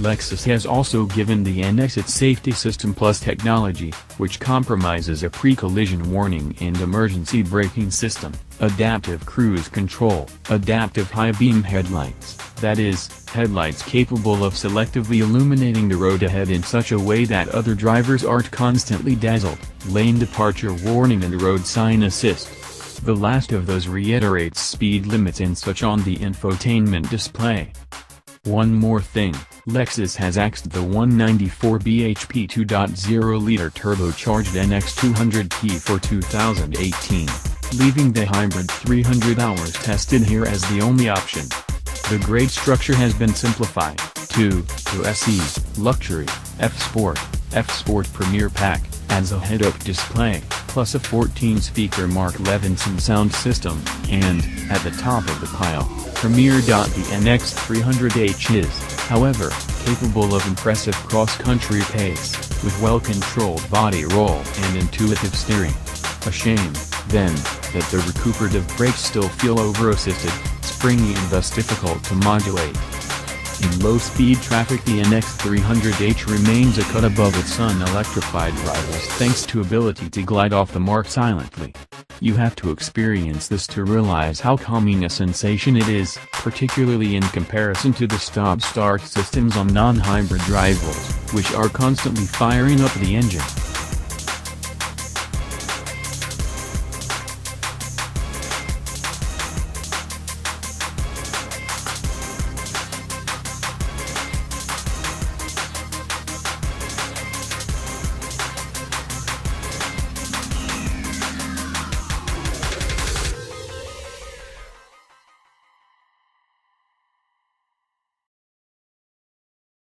Lexus has also given the NX its Safety System Plus technology, which comprises a pre-collision warning and emergency braking system, adaptive cruise control, adaptive high-beam headlights, that is, headlights capable of selectively illuminating the road ahead in such a way that other drivers aren't constantly dazzled, lane departure warning and road sign assist. The last of those reiterates speed limits and such on the infotainment display. One more thing, Lexus has axed the 194 bhp 2.0-liter turbocharged NX300h for 2018, leaving the hybrid 300 hours tested here as the only option. The grade structure has been simplified to SE, Luxury, F-Sport, F-Sport Premier Pack, adds a head-up display, plus a 14-speaker Mark Levinson sound system, and, at the top of the pile, Premier.The NX300h is, however, capable of impressive cross-country pace, with well-controlled body roll and intuitive steering. A shame, then, that the recuperative brakes still feel over-assisted, springy and thus difficult to modulate. In low-speed traffic the NX300h remains a cut above its unelectrified rivals thanks to ability to glide off the mark silently. You have to experience this to realize how calming a sensation it is, particularly in comparison to the stop-start systems on non-hybrid rivals, which are constantly firing up the engine.